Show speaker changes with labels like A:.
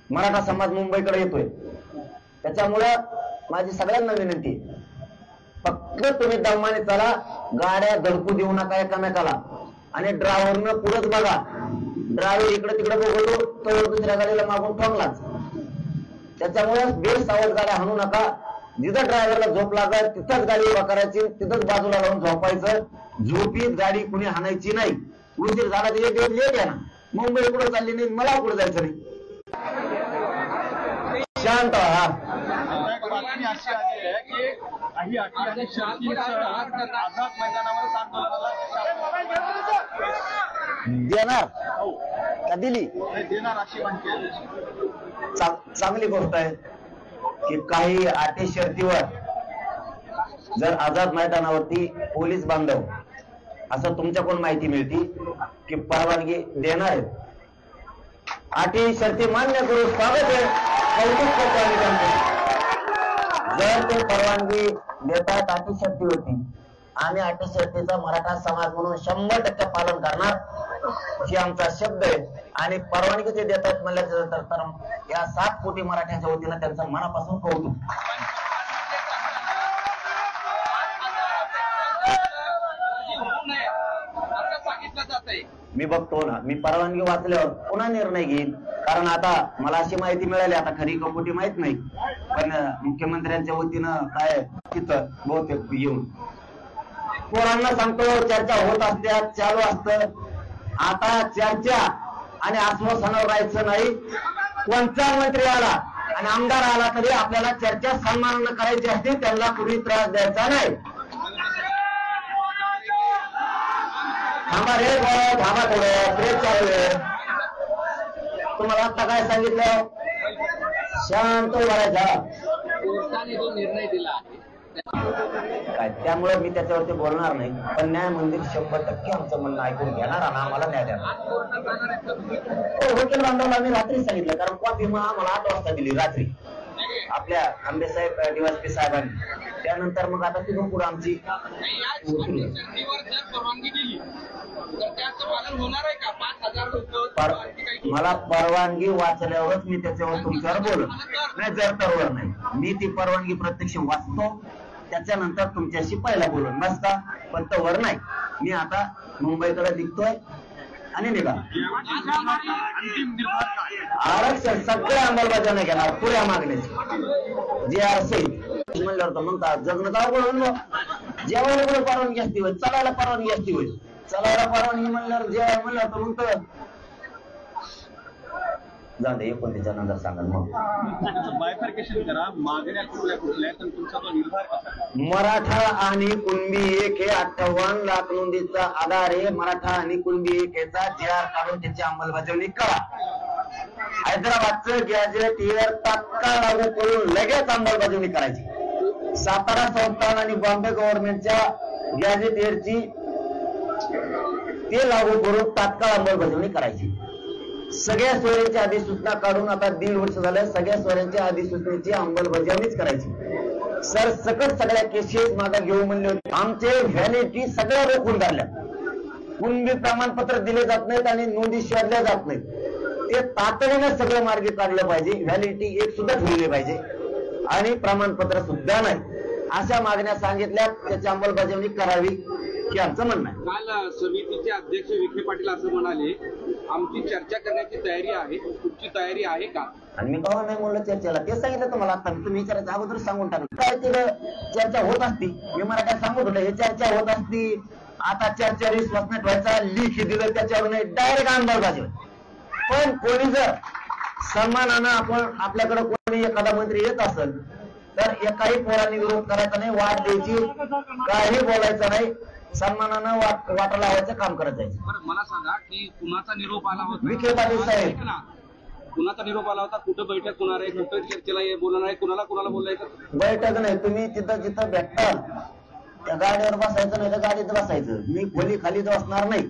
A: मराठा समाज मुंबईकडे येतोय, त्याच्यामुळं माझी सगळ्यांना विनंती आहे, फक्त तुम्ही दमाने चला, गाड्या धडकू देऊ नका एकामेकाला, आणि ड्रायव्हरनं पुढंच बघा. ड्रायव्हर इकडे तिकडे बघतो तो दुसऱ्या गाडीला मागून ठोकलाच. त्याच्यामुळे बेसावध गाड्या हाणू नका. जिथं ड्रायव्हरला झोप लागल तिथंच गाडी उभा करायची, तिथंच बाजूला लावून झोपायचं. झोपीत गाडी कुणी हाणायची नाही. उशीर झाला तर एक दिवस लेट आहे ना, मुंबई कुठं चालली नाही, मला कुठं जायचं नाही. शांत हा. देणार का दिली? चांगली गोष्ट आहे की काही अटी शर्तीवर जर आझाद मैदानावरती पोलीस बांधव असं तुमच्याकडून माहिती मिळती की परवानगी देणार आहेत. अटी शर्ती मान्य करू, स्वागत आहे, कौतुक करतो आम्ही त्यांचं. जर ते परवानगी देतात अटी शर्तीवरती, आम्ही अटी शर्तीचा मराठा समाज म्हणून 100% पालन करणार, ही आमचा शब्द आहे. आणि परवानगी ते देतात म्हणल्यानंतर तर या 7 कोटी मराठ्यांच्या वतीनं त्यांचं मनापासून कौतुक. मी बघतो ना, मी परवानगी वाचल्यावर पुन्हा निर्णय घेईन, कारण आता मला अशी माहिती मिळाली, आता खरी खोटी माहित नाही, पण मुख्यमंत्र्यांच्या वतीनं काय तिथं बहुतेक येऊन पोरांना सांगतो, चर्चा होत असत्या, चालू असतं. आता चर्चा आणि आश्वासनावर राहायचं नाही. कोणता मंत्री आला आणि आमदार आला तरी आपल्याला चर्चा सन्मानानं करायची असते, त्यांना कुणी त्रास द्यायचा नाही. थांबा रे भाऊ, थांबा थोडं, ब्रेक चालू आहे. तुम्हाला आता काय सांगितलं, शांत भरायचा निर्णय दिला काय, त्यामुळे मी त्याच्यावरती बोलणार नाही. पण न्याय मंदिर 100% आमचं म्हणणं ऐकून घेणार आणि आम्हाला न्याय देणार. हॉटेल बांधवला आम्ही रात्री सांगितलं, कारण कॉफी आम्हाला 8 वाजता दिली रात्री आपल्या आंबेसाहेब डीवायएसपी साहेबांनी. त्यानंतर मग आता तिथून पुढे आमची मला परवानगी वाचल्यावरच मी त्याच्यावर तुमच्यावर बोलत नाही, जर तरवर नाही. मी ती परवानगी प्रत्यक्ष वाचतो, त्याच्यानंतर तुमच्याशी पहिला बोलून नसता, पण तवर नाही. मी आता मुंबईकडे निघतोय आणि निघा. आरक्षण सगळ्या अंमलबजावणी घेणार, पुऱ्या मागण्याची जे असेल म्हणल्यावर तर म्हणतात जगणं का बोलून, जेवायला कुठे परवानगी असती होय, चलायला परवानगी असती होय. चलायला परवानगी म्हणल्यावर जेवायला म्हणल्यावर तर म्हणतं जाऊ दे, 29 नंतर सांगा. मग मराठा आणि कुणबी एक हे 58 लाख नोंदीचा आधार आहे. मराठा आणि कुणबी एक याचा JR काढून त्याची अंमलबजावणी करा. हैदराबादचं गॅजेट एअर तात्काळ लागू करून लगेच अंमलबजावणी करायची. सातारा संस्थान आणि बॉम्बे गव्हर्नमेंटच्या गॅजेट एअरची ते लागू करून तात्काळ अंमलबजावणी करायची. सगळ्या सोयऱ्यांची अधिसूचना काढून आता 1.5 वर्ष झालं, सगळ्या सोयऱ्यांच्या अधिसूचनेची अंमलबजावणीच करायची. सर सकट सगळ्या केसेस मागे घेऊ म्हणले होते. आमचे व्हॅलिडिटी सगळ्या रोखून धरल्या. कुणबी प्रमाणपत्र दिले जात नाहीत आणि नोंदी शोधल्या जात नाहीत. ते तातडीनं सगळं मार्गी काढलं पाहिजे. व्हॅलिडिटी एक सुद्धा ठेवली पाहिजे आणि प्रमाणपत्र सुद्धा नाही, अशा मागण्या सांगितल्या. त्याची अंमलबजावणी करावी की आमचं म्हणणं आहे.
B: काल समितीचे अध्यक्ष विखे पाटील असं म्हणाले, आमची चर्चा करण्याची तयारी आहे, तुमची तयारी आहे का?
A: आणि मी कवा नाही म्हणलं चर्चेला, ते सांगितलं तुम्हाला. आता तुम्ही विचारायचं अगोदर सांगून टाकलं काय तिथं चर्चा होत असती. मी मला काय सांगत होतं, हे चर्चा होत असती. आता चर्चा विश्वास नाही ठेवायचा, लिखी दिलं त्याच्यावर नाही, डायरेक्ट अंमलबजावणी. पण कोणी जर सन्मानानं आपल्याकडे कोणी एखादा मंत्री येत असेल तर एकाही पोरांनी विरोध करायचा नाही, वाट द्यायची, काही बोलायचं नाही, सन्मानानं वाटा लावायचं काम करत जायचं.
B: मला सांगा की कुणाचा निरोप आला होता?
A: विखे पाटील साहेब.
B: कुणाचा निरोप आला होता? कुठं बैठक होणार आहे, कुठं चर्चेला बोलणार आहे, कुणाला बोलायचं?
A: बैठक नाही, तुम्ही तिथं जिथं भेटताल त्या गाडीवर बसायचं, नाही तर गाडीत बसायचं. मी खोली खाली बसणार नाही.